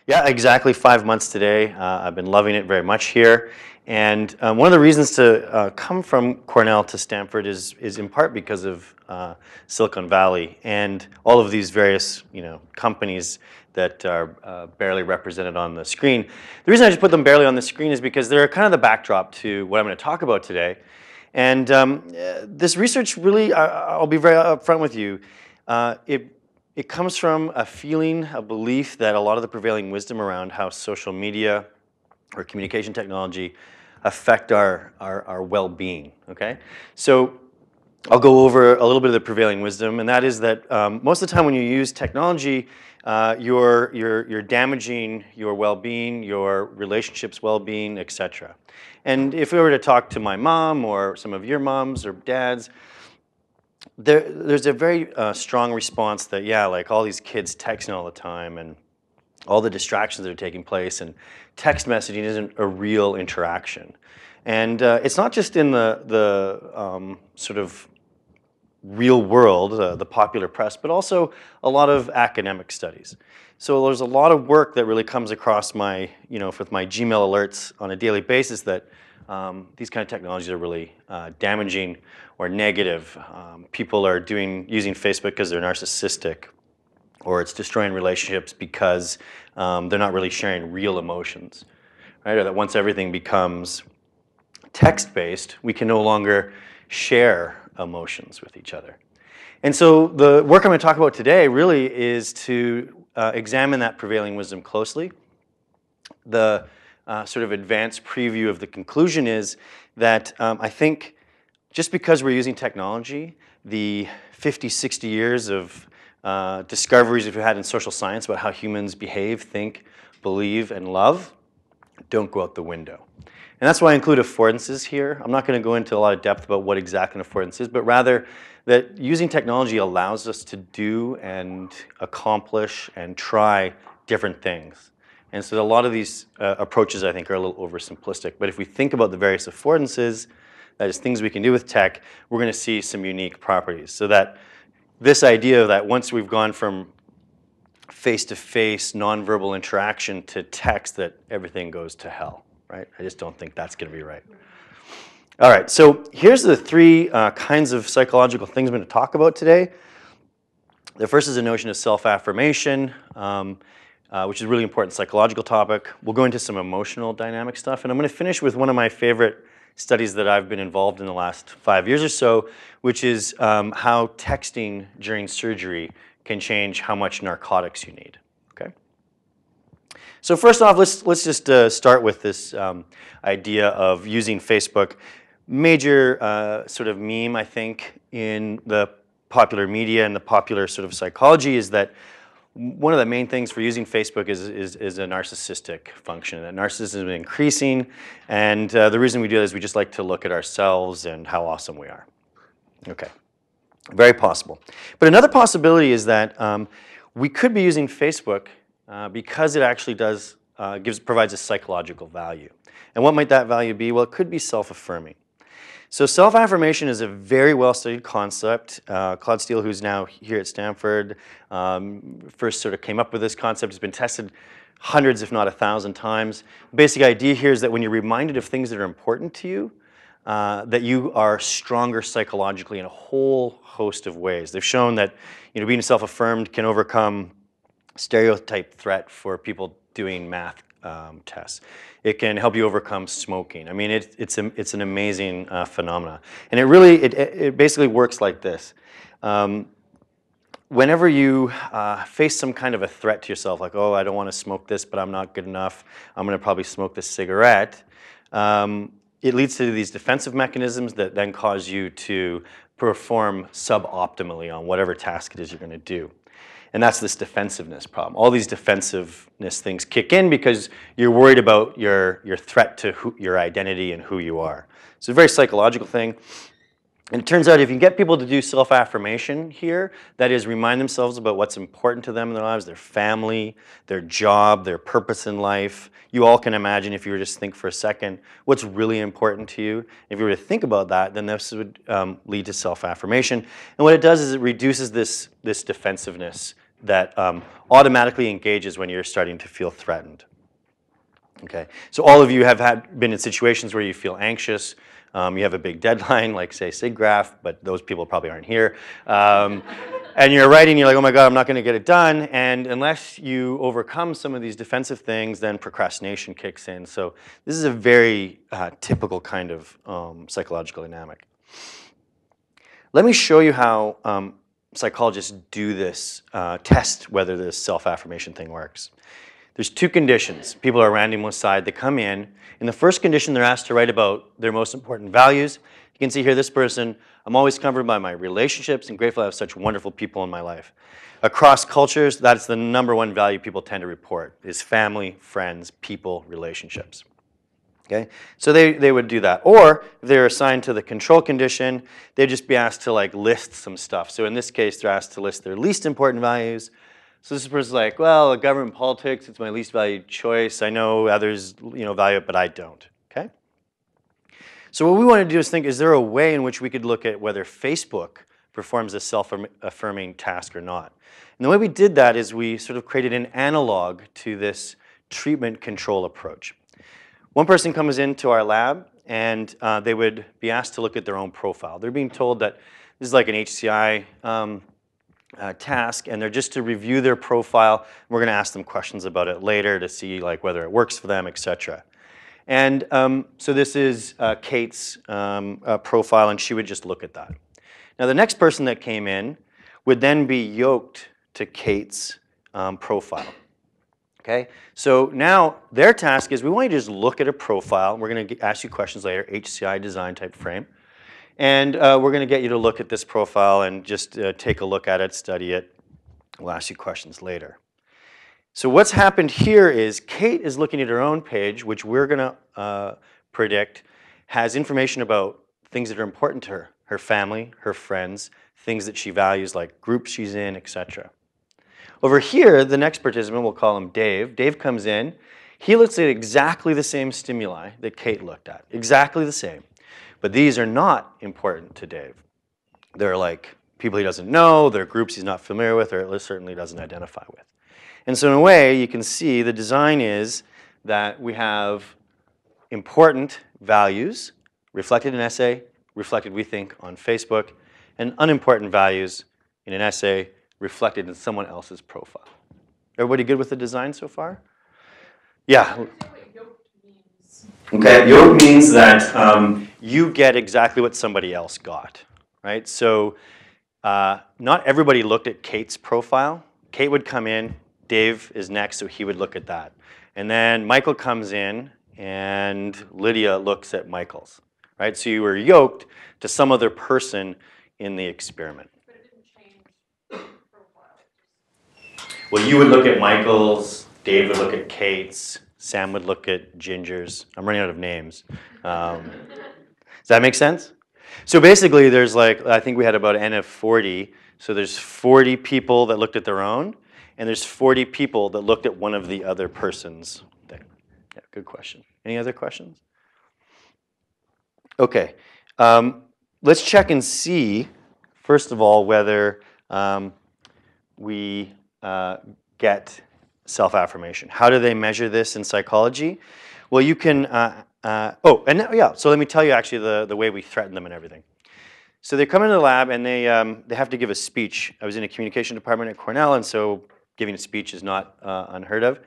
Yeah, exactly 5 months today. I've been loving it very much here. And one of the reasons to come from Cornell to Stanford is in part because of Silicon Valley and all of these various companies that are barely represented on the screen. The reason I just put them barely on the screen is because they're kind of the backdrop to what I'm going to talk about today. And this research really, I'll be very upfront with you, it comes from a feeling, a belief that a lot of the prevailing wisdom around how social media or communication technology affect our well-being, okay? So I'll go over a little bit of the prevailing wisdom, and that is that most of the time when you use technology, you're damaging your well-being, your relationships' well-being, etc. And if we were to talk to my mom or some of your moms or dads, there's a very strong response that, yeah, like all these kids texting all the time and all the distractions that are taking place, and text messaging isn't a real interaction. And it's not just in the sort of real world, the popular press, but also a lot of academic studies. So there's a lot of work that really comes across my, with my Gmail alerts on a daily basis that these kind of technologies are really damaging or negative. People are using Facebook because they're narcissistic, or it's destroying relationships because they're not really sharing real emotions, right? Or that once everything becomes text-based, we can no longer share emotions with each other. And so the work I'm going to talk about today really is to examine that prevailing wisdom closely. The sort of advanced preview of the conclusion is that I think just because we're using technology, the 50, 60 years of discoveries we've had in social science about how humans behave, think, believe, and love don't go out the window. And that's why I include affordances here. I'm not going to go into a lot of depth about what exactly an affordance is, but rather that using technology allows us to do and accomplish and try different things. And so a lot of these approaches, I think, are a little oversimplistic. But if we think about the various affordances, that is things we can do with tech, we're going to see some unique properties. So that this idea that once we've gone from face-to-face nonverbal interaction to text, that everything goes to hell, right? I just don't think that's going to be right. All right, so here's the three kinds of psychological things I'm going to talk about today. The first is the notion of self-affirmation, which is a really important psychological topic. We'll go into some emotional dynamic stuff, and I'm going to finish with one of my favorite studies that I've been involved in the last 5 years or so, which is how texting during surgery can change how much narcotics you need, okay? So first off, let's just start with this idea of using Facebook. Major sort of meme, I think, in the popular media and the popular sort of psychology is that one of the main things for using Facebook is a narcissistic function. That narcissism is increasing, and the reason we do that is we just like to look at ourselves and how awesome we are. Okay, very possible. But another possibility is that we could be using Facebook because it actually provides a psychological value. And what might that value be? Well, it could be self-affirming. So self-affirmation is a very well-studied concept. Claude Steele, who's now here at Stanford, first sort of came up with this concept. It's been tested hundreds, if not 1,000 times. The basic idea here is that when you're reminded of things that are important to you, that you are stronger psychologically in a whole host of ways. They've shown that being self-affirmed can overcome stereotype threat for people doing math tests. It can help you overcome smoking. I mean, it's an amazing phenomena. And it basically works like this. Whenever you face some kind of a threat to yourself, like, oh, I don't want to smoke this, but I'm not good enough, I'm going to probably smoke this cigarette, it leads to these defensive mechanisms that then cause you to perform suboptimally on whatever task it is you're going to do. And that's this defensiveness problem. All these defensiveness things kick in because you're worried about your threat to your identity and who you are. It's a very psychological thing. And it turns out if you get people to do self-affirmation here, that is, remind themselves about what's important to them in their lives, their family, their job, their purpose in life. You all can imagine, if you were just think for a second, what's really important to you. If you were to think about that, then this would lead to self-affirmation. And what it does is it reduces this defensiveness that automatically engages when you're starting to feel threatened. Okay, so all of you have been in situations where you feel anxious. You have a big deadline, like say SIGGRAPH, but those people probably aren't here. And you're writing, you're like, oh my God, I'm not going to get it done. And unless you overcome some of these defensive things, then procrastination kicks in. So this is a very typical kind of psychological dynamic. Let me show you how psychologists do this, test whether this self-affirmation thing works. There's two conditions. People are randomly assigned. They come in. In the first condition, they're asked to write about their most important values. You can see here this person, I'm always comforted by my relationships and grateful I have such wonderful people in my life. Across cultures, that's the #1 value people tend to report, is family, friends, people, relationships. Okay, so they would do that. Or if they're assigned to the control condition, they'd just be asked to like list some stuff. So in this case, they're asked to list their least important values. So this person's like, well, government politics, it's my least valued choice. I know others, value it, but I don't. Okay. So what we want to do is think, is there a way in which we could look at whether Facebook performs a self-affirming task or not? And the way we did that is we sort of created an analog to this treatment control approach. One person comes into our lab and they would be asked to look at their own profile. They're being told that this is like an HCI task, and they're just to review their profile. We're going to ask them questions about it later to see like whether it works for them, etc. And so this is Kate's profile, and she would just look at that. Now the next person that came in would then be yoked to Kate's profile. Okay, so now their task is we want you to just look at a profile. We're going to ask you questions later, HCI design type frame. And we're going to get you to look at this profile and just take a look at it, study it. We'll ask you questions later. So what's happened here is Kate is looking at her own page, which we're going to predict has information about things that are important to her, her family, her friends, things that she values like groups she's in, etc. Over here, the next participant, we'll call him Dave. Dave comes in. He looks at exactly the same stimuli that Kate looked at, exactly the same. But these are not important to Dave. They're like people he doesn't know, they're groups he's not familiar with, or at least certainly doesn't identify with. And so in a way, you can see the design is that we have important values reflected in an essay, reflected, we think, on Facebook, and unimportant values in an essay reflected in someone else's profile. Everybody good with the design so far? Yeah. Okay, yoked means that you get exactly what somebody else got, right? So not everybody looked at Kate's profile. Kate would come in, Dave is next, so he would look at that. And then Michael comes in, and Lydia looks at Michael's, right? So you were yoked to some other person in the experiment. But it didn't change profile. Well, you would look at Michael's, Dave would look at Kate's, Sam would look at Ginger's. I'm running out of names. Does that make sense? So basically, there's like, I think we had about N of 40. So there's 40 people that looked at their own, and there's 40 people that looked at one of the other person's thing. Yeah, good question. Any other questions? Okay. Let's check and see, first of all, whether we get self-affirmation. How do they measure this in psychology? Well, you can, so let me tell you actually the way we threaten them and everything. So they come into the lab and they have to give a speech. I was in a communication department at Cornell, and so giving a speech is not unheard of.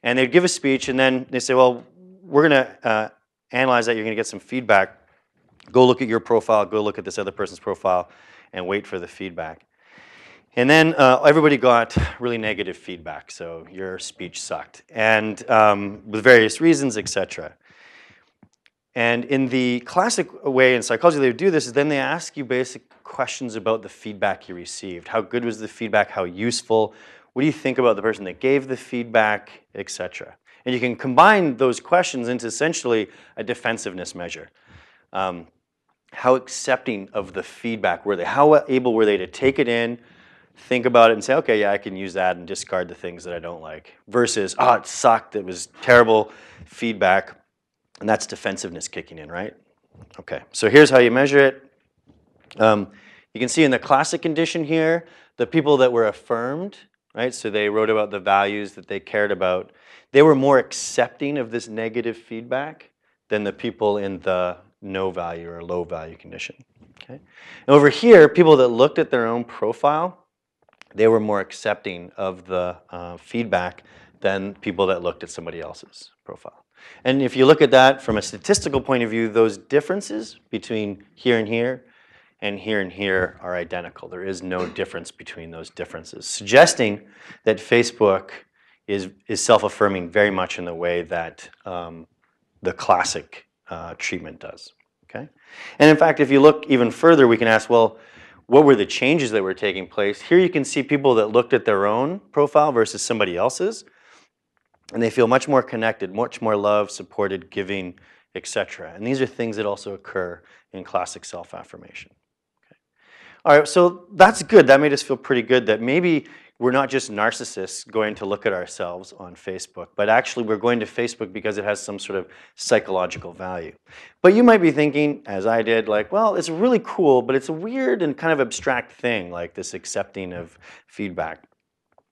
And they'd give a speech, and then they say, well, we're going to analyze that. You're going to get some feedback. Go look at your profile. Go look at this other person's profile, and wait for the feedback. And then everybody got really negative feedback, so your speech sucked, and with various reasons, etc. And in the classic way in psychology they would do this is then they ask you basic questions about the feedback you received. How good was the feedback? How useful? What do you think about the person that gave the feedback, etc. And you can combine those questions into essentially a defensiveness measure. How accepting of the feedback were they? How able were they to take it in, think about it, and say, okay, yeah, I can use that, and discard the things that I don't like, versus, oh, it sucked, it was terrible feedback, and that's defensiveness kicking in, right? Okay, so here's how you measure it. You can see in the classic condition here, the people that were affirmed right? So they wrote about the values that they cared about. They were more accepting of this negative feedback than the people in the no value or low value condition. Okay? And over here, people that looked at their own profile, they were more accepting of the feedback than people that looked at somebody else's profile. And if you look at that from a statistical point of view, those differences between here and here are identical. There is no difference between those differences, suggesting that Facebook is self-affirming very much in the way that the classic treatment does. Okay? And in fact, if you look even further, we can ask, well, what were the changes that were taking place? Here you can see people that looked at their own profile versus somebody else's, and they feel much more connected, much more loved, supported, giving, etc. And these are things that also occur in classic self-affirmation. Okay. All right, so that's good. That made us feel pretty good that maybe we're not just narcissists going to look at ourselves on Facebook, but actually we're going to Facebook because it has some sort of psychological value. But you might be thinking, as I did, like, well, it's really cool, but it's a weird and kind of abstract thing, like this accepting of feedback.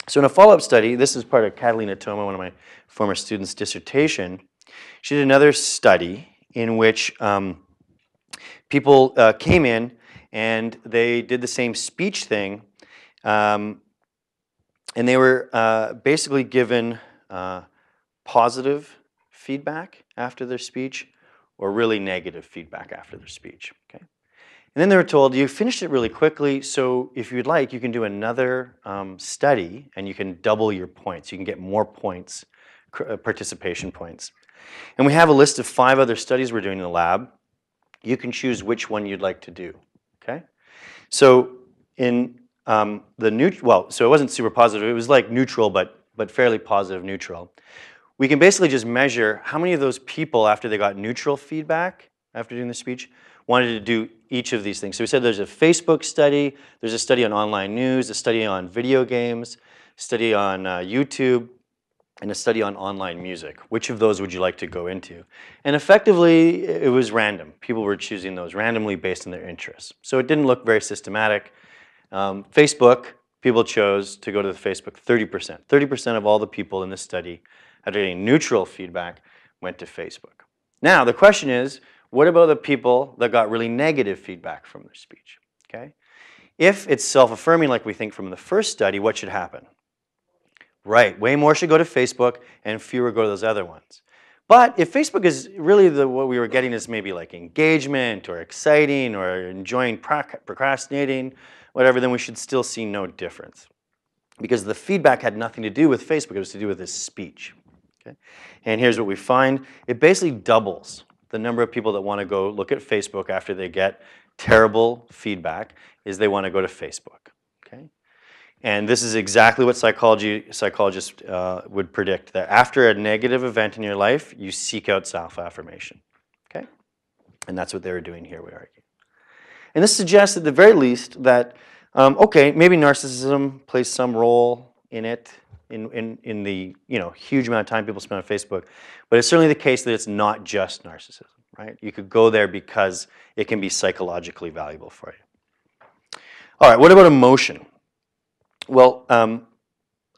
So in a follow-up study, this is part of Catalina Toma, one of my former students' dissertation. She did another study in which people came in and they did the same speech thing, and they were basically given positive feedback after their speech or really negative feedback after their speech. Okay? And then they were told, you finished it really quickly, so if you'd like, you can do another study and you can double your points. You can get more points, participation points. And we have a list of 5 other studies we're doing in the lab. You can choose which one you'd like to do. Okay? So in so it wasn't super positive. It was like neutral, but fairly positive neutral. We can basically just measure how many of those people, after they got neutral feedback, after doing the speech, wanted to do each of these things. So we said there's a Facebook study, there's a study on online news, a study on video games, a study on YouTube, and a study on online music. Which of those would you like to go into? And effectively, it was random. People were choosing those randomly based on their interests. So it didn't look very systematic. Facebook, people chose to go to the Facebook 30%. 30% of all the people in this study, after getting neutral feedback, went to Facebook. Now, the question is, what about the people that got really negative feedback from their speech? Okay? If it's self-affirming like we think from the first study, what should happen? Right, way more should go to Facebook and fewer go to those other ones. But if Facebook is really what we were getting is maybe like engagement or exciting or enjoying procrastinating, whatever, then we should still see no difference. Because the feedback had nothing to do with Facebook, it was to do with his speech. Okay? And here's what we find. It basically doubles the number of people that want to go look at Facebook after they get terrible feedback is they want to go to Facebook. Okay? And this is exactly what psychologists would predict, that after a negative event in your life, you seek out self-affirmation. Okay? And that's what they were doing here, we argue. And this suggests at the very least that, okay, maybe narcissism plays some role in it, in the huge amount of time people spend on Facebook, but it's certainly the case that it's not just narcissism, right? You could go there because it can be psychologically valuable for you. All right, what about emotion? Well,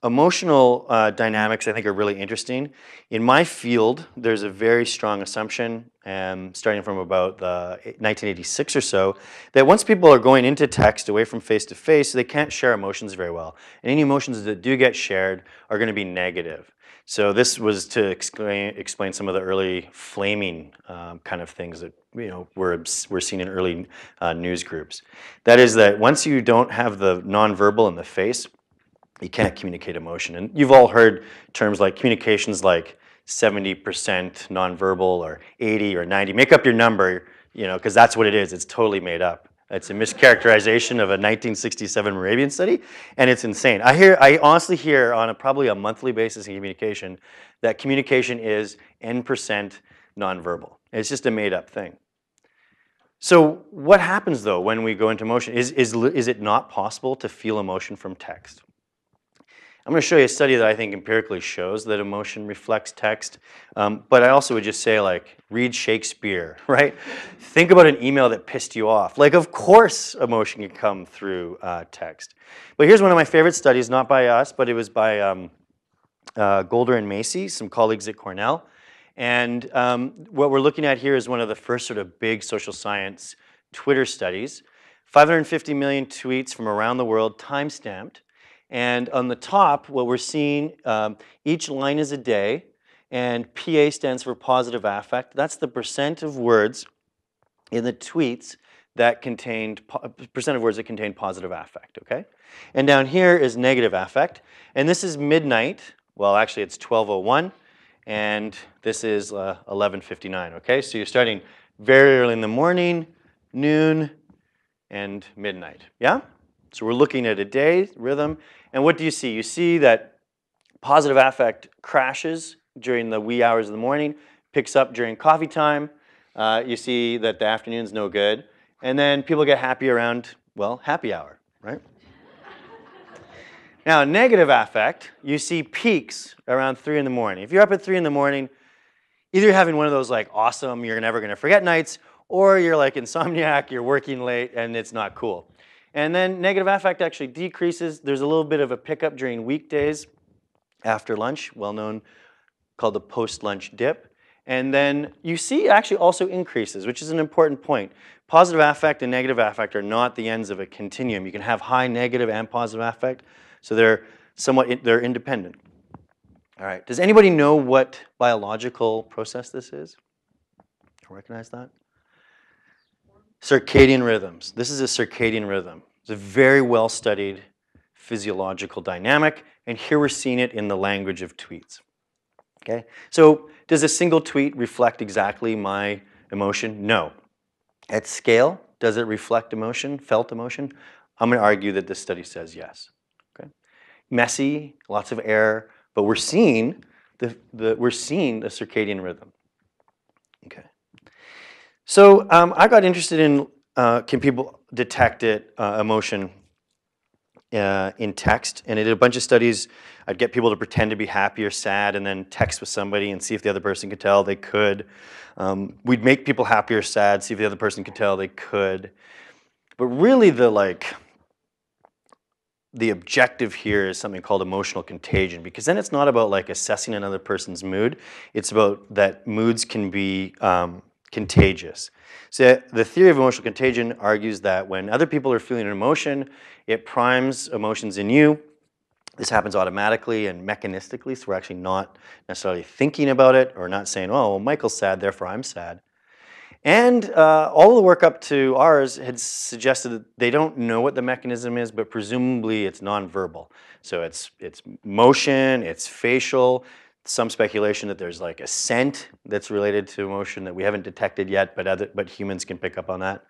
emotional dynamics I think are really interesting. In my field, there's a very strong assumption, starting from about 1986 or so, that once people are going into text away from face-to-face, they can't share emotions very well. And any emotions that do get shared are going to be negative. So this was to explain some of the early flaming kind of things that were seen in early news groups. That is that once you don't have the nonverbal in the face, you can't communicate emotion. And you've all heard terms like communications like 70% nonverbal or 80 or 90. Make up your number, because that's what it is. It's totally made up. It's a mischaracterization of a 1967 Moravian study, and it's insane. I honestly hear on probably a monthly basis in communication that communication is N% nonverbal. It's just a made up thing. So what happens though when we go into emotion? Is it not possible to feel emotion from text? I'm going to show you a study that I think empirically shows that emotion reflects text. But I also would just say, like, read Shakespeare, right? Think about an email that pissed you off. Like, of course emotion can come through text. But here's one of my favorite studies, not by us, but it was by Golder and Macy, some colleagues at Cornell. And what we're looking at here is one of the first sort of big social science Twitter studies. 550 million tweets from around the world, time-stamped. And on the top, what we're seeing, each line is a day, and PA stands for positive affect. That's the percent of words in the tweets that contained, percent of words that contained positive affect, okay? And down here is negative affect. And this is midnight. Well, actually, it's 12:01, and this is 11:59, okay? So you're starting very early in the morning, noon, and midnight, yeah? So we're looking at a day rhythm, and what do you see? You see that positive affect crashes during the wee hours of the morning, picks up during coffee time. You see that the afternoon's no good, and then people get happy around, well, happy hour, right? Now, negative affect, you see peaks around 3 in the morning. If you're up at 3 in the morning, either you're having one of those like awesome, you're never gonna forget nights, or you're like insomniac, you're working late, and it's not cool. And then negative affect actually decreases. There's a little bit of a pickup during weekdays after lunch, well known, called the post-lunch dip. And then you see actually also increases, which is an important point. Positive affect and negative affect are not the ends of a continuum. You can have high negative and positive affect, so they're independent. All right, does anybody know what biological process this is? Recognize that? Circadian rhythms. This is a circadian rhythm. It's a very well-studied physiological dynamic, and here we're seeing it in the language of tweets. Okay, so does a single tweet reflect exactly my emotion? No. At scale, does it reflect emotion, felt emotion? I'm going to argue that this study says yes. Okay, messy, lots of error, but we're seeing the circadian rhythm. Okay. So I got interested in can people detect emotion in text, and I did a bunch of studies. I'd get people to pretend to be happy or sad and then text with somebody and see if the other person could tell. They could. We'd make people happy or sad, see if the other person could tell. They could. But really the objective here is something called emotional contagion, because then it's not about like assessing another person's mood. It's about that moods can be contagious. So the theory of emotional contagion argues that when other people are feeling an emotion, it primes emotions in you. This happens automatically and mechanistically, so we're actually not necessarily thinking about it or not saying, oh, well, Michael's sad, therefore I'm sad. And all of the work up to ours had suggested that they don't know what the mechanism is, but presumably it's nonverbal. So it's motion, it's facial, some speculation that there's like a scent that's related to emotion that we haven't detected yet, but humans can pick up on that.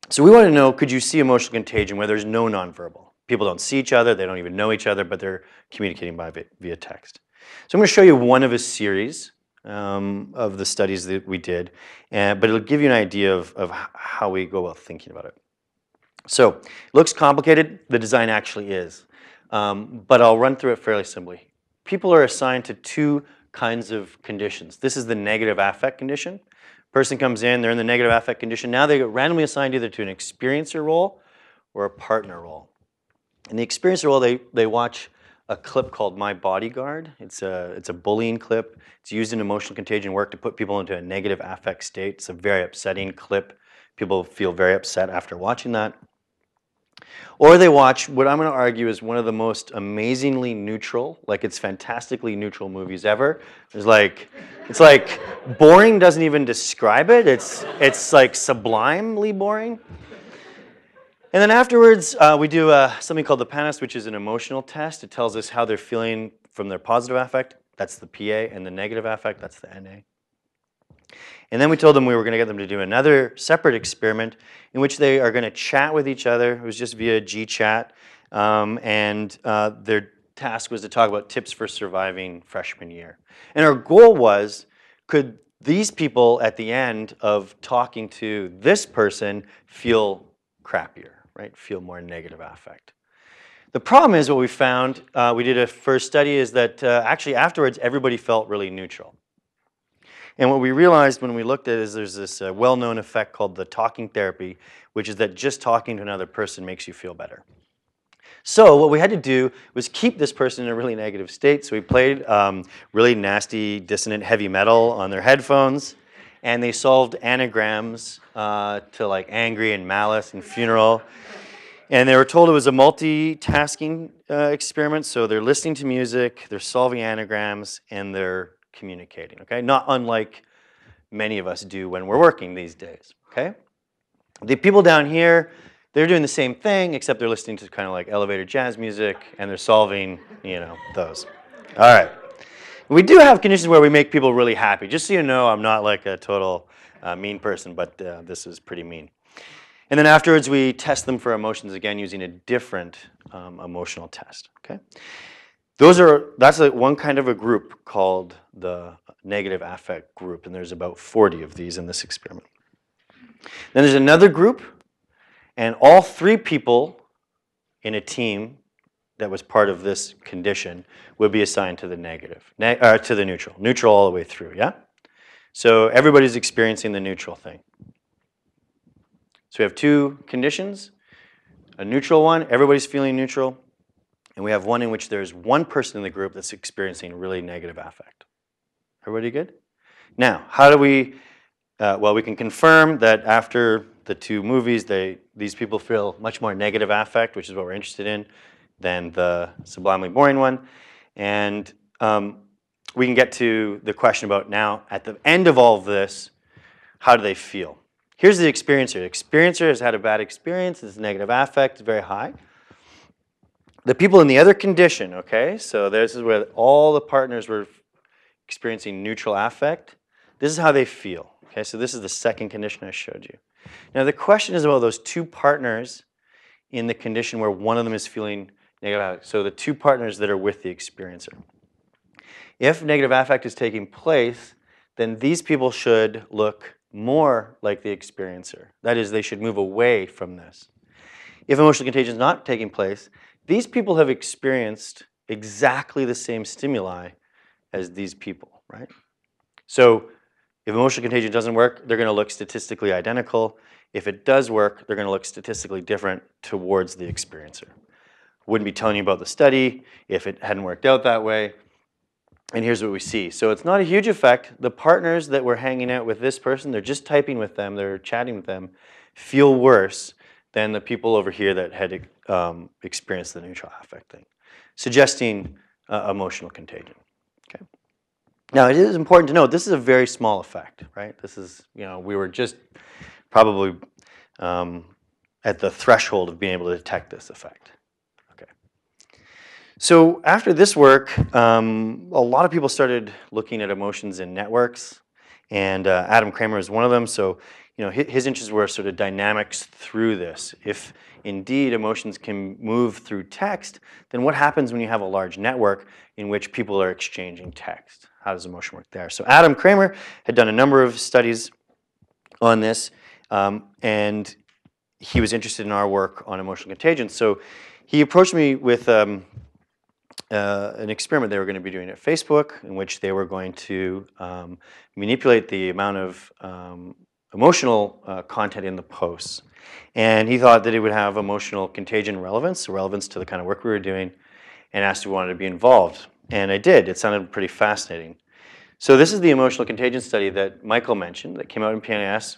So we want to know, could you see emotional contagion where there's no nonverbal? People don't see each other, they don't even know each other, but they're communicating via text. So I'm going to show you one of a series of the studies that we did, but it'll give you an idea of how we go about thinking about it. So it looks complicated, the design actually is, but I'll run through it fairly simply. People are assigned to two kinds of conditions. This is the negative affect condition. Person comes in, they're in the negative affect condition. Now they get randomly assigned either to an experiencer role or a partner role. In the experiencer role, they watch a clip called My Bodyguard. It's a bullying clip. It's used in emotional contagion work to put people into a negative affect state. It's a very upsetting clip. People feel very upset after watching that. Or they watch what I'm going to argue is one of the most amazingly neutral, like it's fantastically neutral movies ever. It's like boring doesn't even describe it. It's like sublimely boring. And then afterwards, we do something called the PANIS, which is an emotional test. It tells us how they're feeling from their positive affect. That's the PA, and the negative affect, that's the NA. And then we told them we were going to get them to do another separate experiment in which they are going to chat with each other. It was just via GChat, and their task was to talk about tips for surviving freshman year. And our goal was, could these people at the end of talking to this person feel crappier, right? Feel more negative affect. The problem is what we found, we did a first study, is that actually afterwards everybody felt really neutral. And what we realized when we looked at it is there's this well-known effect called the talking therapy, which is that just talking to another person makes you feel better. So what we had to do was keep this person in a really negative state. So we played really nasty, dissonant heavy metal on their headphones, and they solved anagrams to like angry and malice and funeral. And they were told it was a multitasking experiment. So they're listening to music, they're solving anagrams, and they're communicating. Okay, not unlike many of us do when we're working these days. Okay, the people down here, they're doing the same thing, except they're listening to kind of like elevator jazz music, and they're solving, those. All right. We do have conditions where we make people really happy. Just so you know, I'm not like a total mean person, but this is pretty mean. And then afterwards, we test them for emotions again using a different emotional test. Okay. That's like one kind of a group called the negative affect group, and there's about 40 of these in this experiment. Then there's another group. And all 3 people in a team that was part of this condition would be assigned to the to the neutral all the way through, yeah? So everybody's experiencing the neutral thing. So we have 2 conditions, a neutral one, everybody's feeling neutral, and we have one in which there's one person in the group that's experiencing really negative affect. Everybody good? Now, how do we, well, we can confirm that after the 2 movies, these people feel much more negative affect, which is what we're interested in, than the sublimely boring one. And we can get to the question about now, at the end of all of this, how do they feel? Here's the experiencer. The experiencer has had a bad experience. This negative affect is very high. The people in the other condition, okay, so this is where all the partners were experiencing neutral affect. This is how they feel. Okay, so this is the second condition I showed you. Now the question is about those 2 partners in the condition where one of them is feeling negative affect. So the 2 partners that are with the experiencer. If negative affect is taking place, then these people should look more like the experiencer. That is, they should move away from this. If emotional contagion is not taking place, these people have experienced exactly the same stimuli as these people, right? So if emotional contagion doesn't work, they're going to look statistically identical. If it does work, they're going to look statistically different towards the experiencer. Wouldn't be telling you about the study if it hadn't worked out that way. And here's what we see. So it's not a huge effect. The partners that were hanging out with this person, they're just typing with them, they're chatting with them, feel worse than the people over here that had experienced the neutral affect thing, suggesting emotional contagion. Okay. Now, it is important to note, this is a very small effect, right? This is, we were just probably at the threshold of being able to detect this effect. Okay. So after this work, a lot of people started looking at emotions in networks, and Adam Kramer is one of them. So, his interests were sort of dynamics through this. If indeed emotions can move through text, then what happens when you have a large network in which people are exchanging text? How does emotion work there? So Adam Kramer had done a number of studies on this, and he was interested in our work on emotional contagion. So he approached me with an experiment they were going to be doing at Facebook, in which they were going to manipulate the amount of emotional content in the posts. And he thought that it would have emotional contagion relevance to the kind of work we were doing, and asked if we wanted to be involved. And I did. It sounded pretty fascinating. So this is the emotional contagion study that Michael mentioned that came out in PNAS.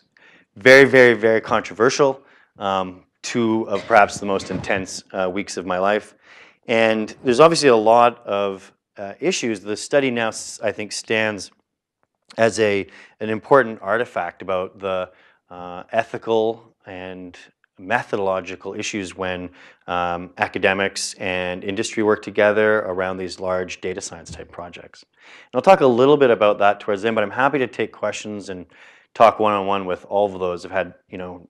Very, very, very controversial. 2 of perhaps the most intense weeks of my life. And there's obviously a lot of issues. The study now, I think, stands as an important artifact about the ethical and methodological issues when academics and industry work together around these large data science type projects. And I'll talk a little bit about that towards the end, but I'm happy to take questions and talk one-on-one with all of those. I've had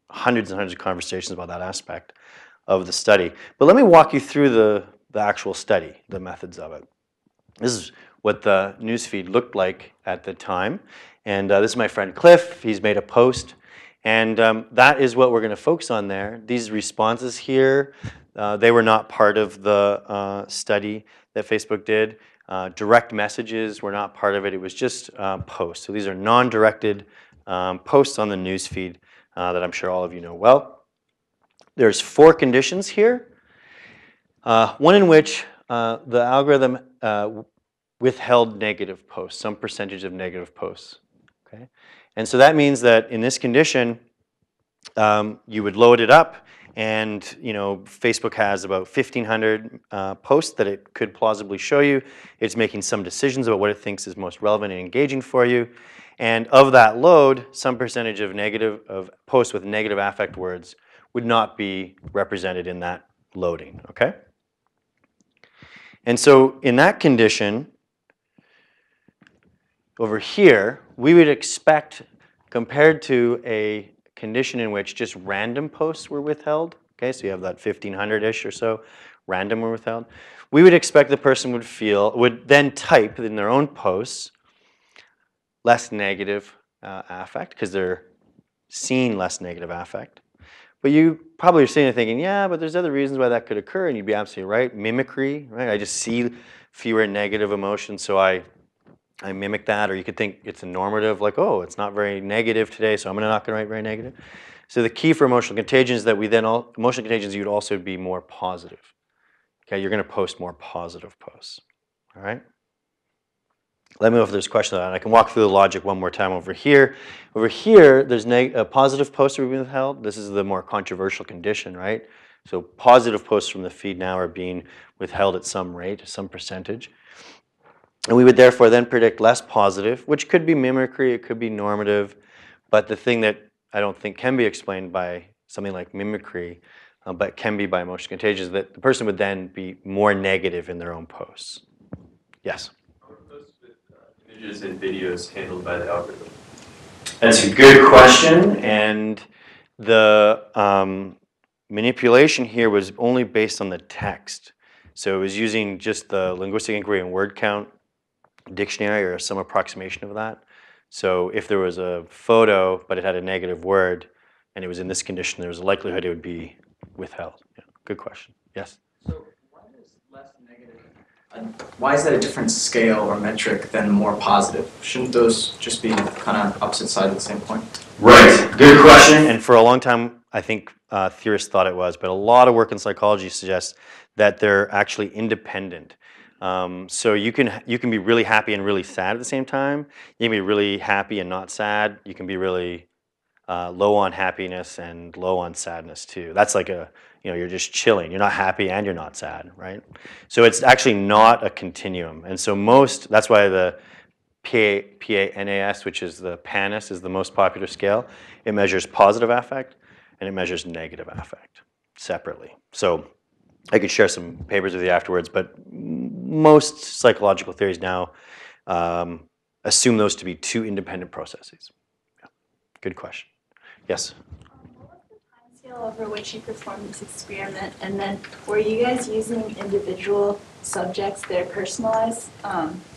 hundreds and hundreds of conversations about that aspect of the study. But let me walk you through the actual study, the methods of it. This is what the newsfeed looked like at the time. And this is my friend Cliff. He's made a post. And that is what we're going to focus on there. These responses here, They were not part of the study that Facebook did. Direct messages were not part of it. It was just posts. So these are non-directed posts on the news feed that I'm sure all of you know well. There's 4 conditions here. One in which the algorithm withheld negative posts, some percentage of negative posts. Okay, and so that means that in this condition, you would load it up, and Facebook has about 1,500 posts that it could plausibly show you. It's making some decisions about what it thinks is most relevant and engaging for you. And of that load, some percentage of posts with negative affect words would not be represented in that loading. Okay. And so in that condition, over here, we would expect, compared to a condition in which just random posts were withheld, okay, so you have that 1,500-ish or so random were withheld, we would expect the person would then type in their own posts less negative affect, because they're seeing less negative affect. But you probably are sitting there thinking, yeah, but there's other reasons why that could occur, and you'd be absolutely right. Mimicry, right? I just see fewer negative emotions, so I mimic that. Or you could think it's a normative, like, oh, it's not very negative today, so I'm not going to write very negative. So the key for emotional contagion is that emotional contagions, you'd also be more positive. Okay, you're going to post more positive posts. All right? Let me know if there's questions on that. I can walk through the logic one more time over here. Over here, there's a positive posts are being withheld. This is the more controversial condition, right? So positive posts from the feed now are being withheld at some rate, some percentage. And we would therefore then predict less positive, which could be mimicry, it could be normative. But the thing that I don't think can be explained by something like mimicry, but can be by emotional contagion, is that the person would then be more negative in their own posts. Yes? Images and videos handled by the algorithm? That's a good question, and the manipulation here was only based on the text. So it was using just the linguistic inquiry and word count dictionary or some approximation of that. So if there was a photo, but it had a negative word, and it was in this condition, there was a likelihood it would be withheld. Yeah, good question. Yes? So why is less negative? Why is that a different scale or metric than more positive? Shouldn't those just be kind of opposite sides of the same coin? Right. Good question. And for a long time, I think theorists thought it was, but a lot of work in psychology suggests that they're actually independent. So you can be really happy and really sad at the same time. You can be really happy and not sad. You can be really low on happiness and low on sadness too. That's like you're just chilling. You're not happy and you're not sad, right? So it's actually not a continuum. And so that's why the PANAS, which is the PANAS, is the most popular scale. It measures positive affect and it measures negative affect separately. So I could share some papers with you afterwards, but most psychological theories now assume those to be 2 independent processes. Yeah. Good question. Yes? What was the time scale over which you performed this experiment? And then were you guys using individual subjects, their personalized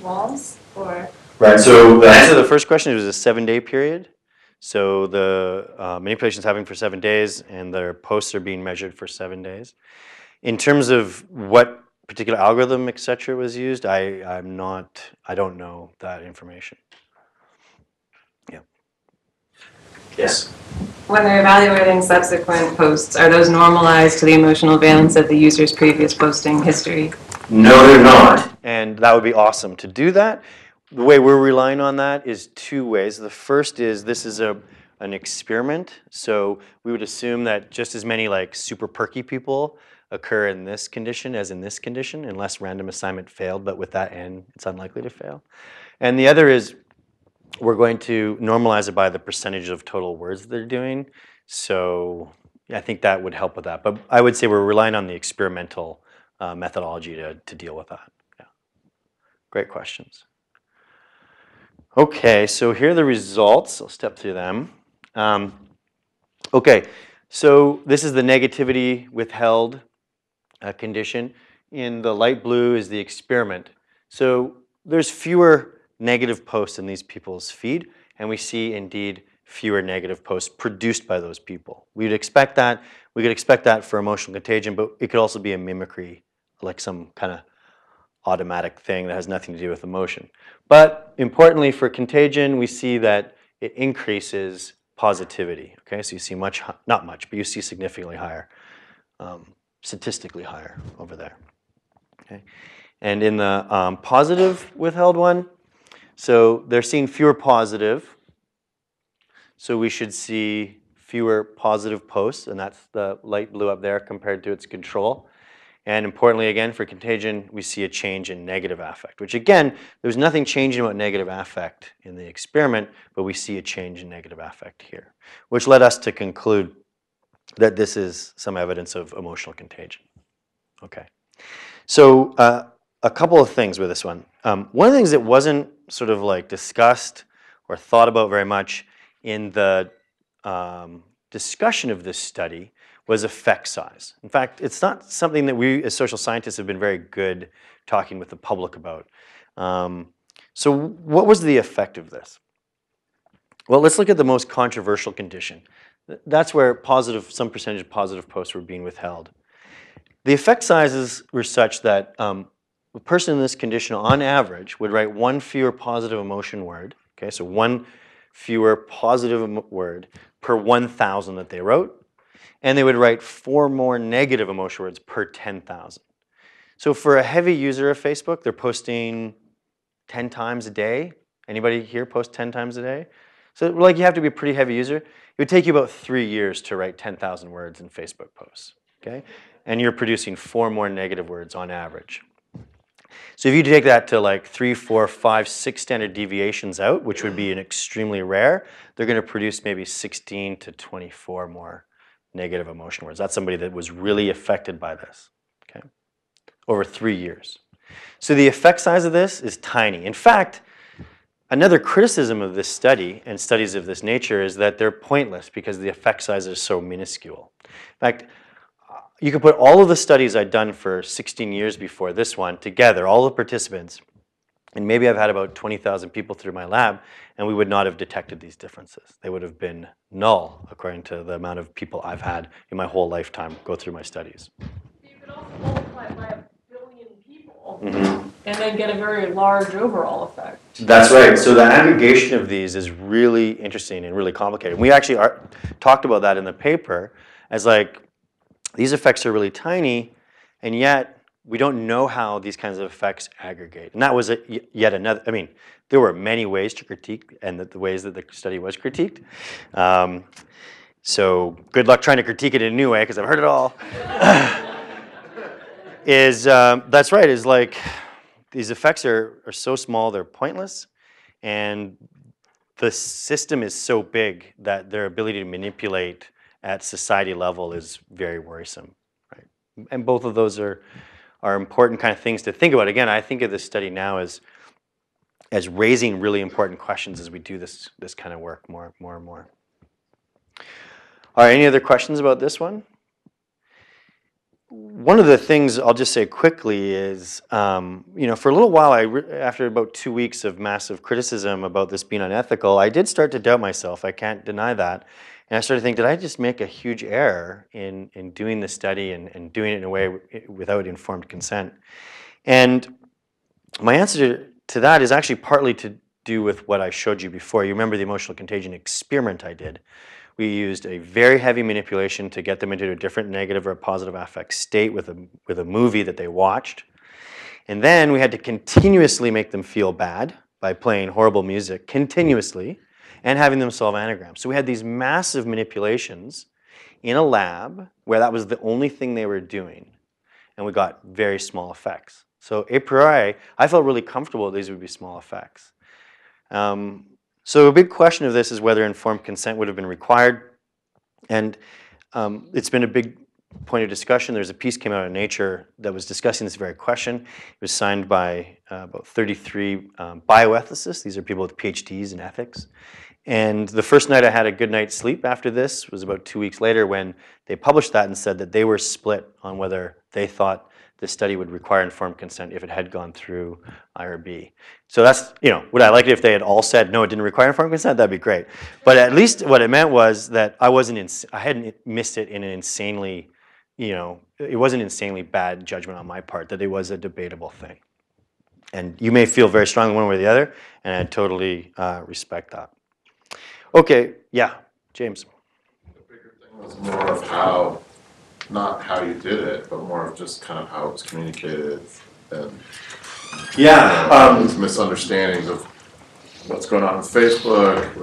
walls, or? Right, so the answer to the first question, it was a 7-day period. So the manipulation is happening for 7 days, and their posts are being measured for 7 days. In terms of what particular algorithm, et cetera, was used, I don't know that information. Yeah. Yes. When they're evaluating subsequent posts, are those normalized to the emotional valence of the user's previous posting history? No, they're not. And that would be awesome to do that. The way we're relying on that is 2 ways. The first is this is an experiment. So we would assume that just as many like super perky people occur in this condition as in this condition, unless random assignment failed, but with that n, it's unlikely to fail. And the other is we're going to normalize it by the percentage of total words they're doing. So I think that would help with that. But I would say we're relying on the experimental methodology to deal with that. Yeah. Great questions. Okay, so here are the results. I'll step through them. Okay, so this is the negativity withheld condition. In the light blue is the experiment. So there's fewer negative posts in these people's feed, and we see indeed fewer negative posts produced by those people. We'd expect that. We could expect that for emotional contagion, but it could also be a mimicry, like some kind of automatic thing that has nothing to do with emotion. But importantly for contagion, we see that it increases positivity. Okay, so you see much, not much, but you see significantly higher, statistically higher over there. Okay, and in the positive withheld one, so they're seeing fewer positive. So we should see fewer positive posts, and that's the light blue up there compared to its control. And importantly, again, for contagion, we see a change in negative affect, which again, there's nothing changing about negative affect in the experiment, but we see a change in negative affect here, which led us to conclude that this is some evidence of emotional contagion. Okay. So a couple of things with this one. One of the things that wasn't sort of like discussed or thought about very much in the discussion of this study was effect size. In fact, it's not something that we as social scientists have been very good talking with the public about. So what was the effect of this? Well, let's look at the most controversial condition. That's where some percentage of positive posts were being withheld. The effect sizes were such that a person in this condition, on average, would write one fewer positive emotion word. Okay, so one fewer positive word per 1,000 that they wrote. And they would write 4 more negative emotion words per 10,000. So for a heavy user of Facebook, they're posting 10 times a day. Anybody here post 10 times a day? So like you have to be a pretty heavy user. It would take you about 3 years to write 10,000 words in Facebook posts. Okay? And you're producing 4 more negative words on average. So if you take that to like 3, 4, 5, 6 standard deviations out, which would be an extremely rare, they're going to produce maybe 16 to 24 more negative emotion words. That's somebody that was really affected by this, okay, over 3 years. So the effect size of this is tiny. In fact, another criticism of this study and studies of this nature is that they're pointless because the effect size is so minuscule. In fact, you could put all of the studies I'd done for 16 years before this one together, all the participants, and maybe I've had about 20,000 people through my lab, and we would not have detected these differences. They would have been null according to the amount of people I've had in my whole lifetime go through my studies. You could also multiply it by 1 billion people and then get a very large overall effect. That's right. So the aggregation of these is really interesting and really complicated. We actually talked about that in the paper as like, these effects are really tiny, and yet we don't know how these kinds of effects aggregate. And that was yet another, I mean, there were many ways to critique, and the ways that the study was critiqued. So good luck trying to critique it in a new way, because I've heard it all. That's right, is like, these effects are so small, they're pointless, and the system is so big that their ability to manipulate at society level is very worrisome, right? And both of those are important kind of things to think about. Again, I think of this study now as raising really important questions as we do this kind of work more and more. All right, any other questions about this one? One of the things I'll just say quickly is, you know, for a little while, after about 2 weeks of massive criticism about this being unethical, I did start to doubt myself. I can't deny that. And I started to think, did I just make a huge error in doing this study and doing it in a way without informed consent? And my answer to that is actually partly to do with what I showed you before. You remember the emotional contagion experiment I did. We used a very heavy manipulation to get them into a different negative or positive affect state with a movie that they watched. And then we had to continuously make them feel bad by playing horrible music continuously and having them solve anagrams. So we had these massive manipulations in a lab where that was the only thing they were doing, and we got very small effects. So a priori, I felt really comfortable these would be small effects. So a big question of this is whether informed consent would have been required, and it's been a big point of discussion. There's a piece came out in Nature that was discussing this very question. It was signed by about 33 bioethicists. These are people with PhDs in ethics. And the first night I had a good night's sleep after this was about 2 weeks later when they published that and said that they were split on whether they thought this study would require informed consent if it had gone through IRB. So that's, would I like it if they had all said, no, it didn't require informed consent? That'd be great. But at least what it meant was that I hadn't missed it in an insanely, it wasn't insanely bad judgment on my part, that it was a debatable thing. And you may feel very strongly one way or the other, and I totally respect that. Okay, yeah, James. The bigger thing was more of how, not how you did it, but more of just kind of how it was communicated and these misunderstandings of what's going on with Facebook,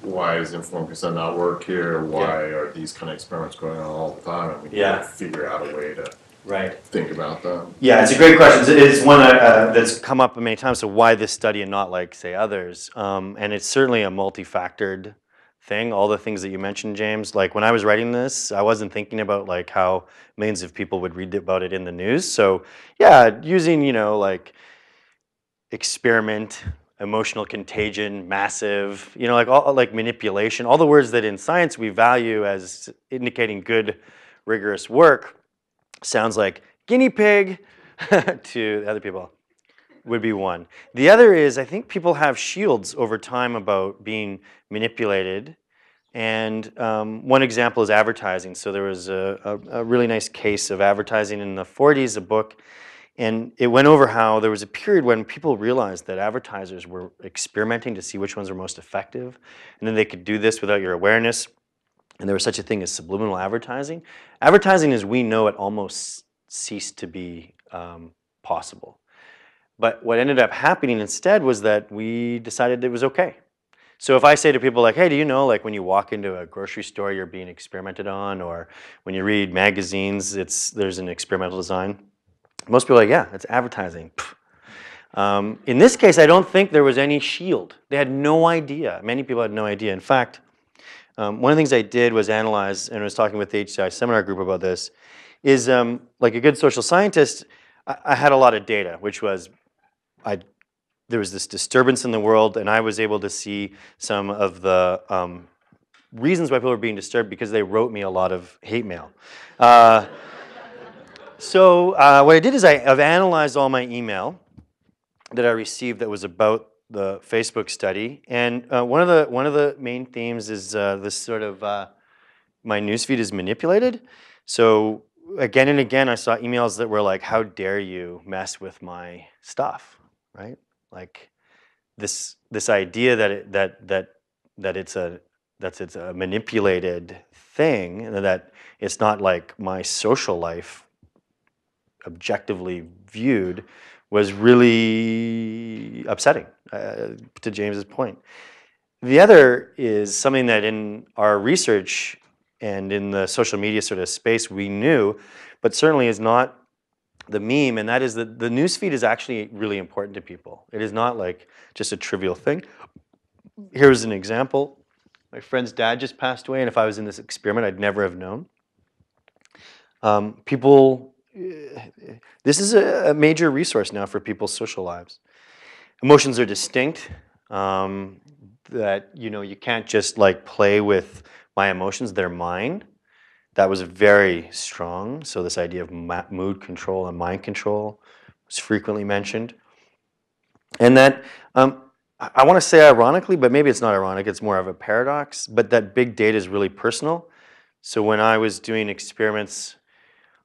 why does informed consent not work here, why are these kind of experiments going on all the time, and we can't figure out a way to think about them. Yeah, it's a great question. It's one that's come up many times. So why this study and not like, say, others? And it's certainly a multi-factored thing. All the things that you mentioned, James. Like when I was writing this, I wasn't thinking about like how millions of people would read about it in the news. So yeah, using like experiment, emotional contagion, massive, like all like manipulation, all the words that in science we value as indicating good, rigorous work. Sounds like guinea pig to other people would be one. The other is I think people have shields over time about being manipulated. And one example is advertising. So there was a really nice case of advertising in the 40s, a book, and it went over how there was a period when people realized that advertisers were experimenting to see which ones were most effective. And then they could do this without your awareness. And there was such a thing as subliminal advertising. Advertising, as we know it, almost ceased to be possible. But what ended up happening instead was that we decided it was okay. So if I say to people like, hey, do you know like when you walk into a grocery store you're being experimented on, or when you read magazines there's an experimental design, most people are like, yeah, it's advertising. In this case, I don't think there was any shield. They had no idea. Many people had no idea. In fact, one of the things I did was analyze, and I was talking with the HCI seminar group about this, is like a good social scientist, I had a lot of data, which was there was this disturbance in the world, and I was able to see some of the reasons why people were being disturbed because they wrote me a lot of hate mail. So what I did is I've analyzed all my email that I received that was about the Facebook study, and one of the main themes is this sort of my newsfeed is manipulated. So again and again, I saw emails that were like, "How dare you mess with my stuff?" Right? Like this idea that it's a manipulated thing, and that it's not like my social life objectively viewed, was really upsetting, to James's point. The other is something that in our research and in the social media sort of space we knew, but certainly is not the meme, and that is that the newsfeed is actually really important to people. It is not like just a trivial thing. Here's an example. My friend's dad just passed away, and if I was in this experiment, I'd never have known. This is a major resource now for people's social lives. Emotions are distinct. That you can't just like play with my emotions; they're mine. That was very strong. So this idea of mood control and mind control was frequently mentioned. And that, I want to say ironically, but maybe it's not ironic, it's more of a paradox, but that big data is really personal. So when I was doing experiments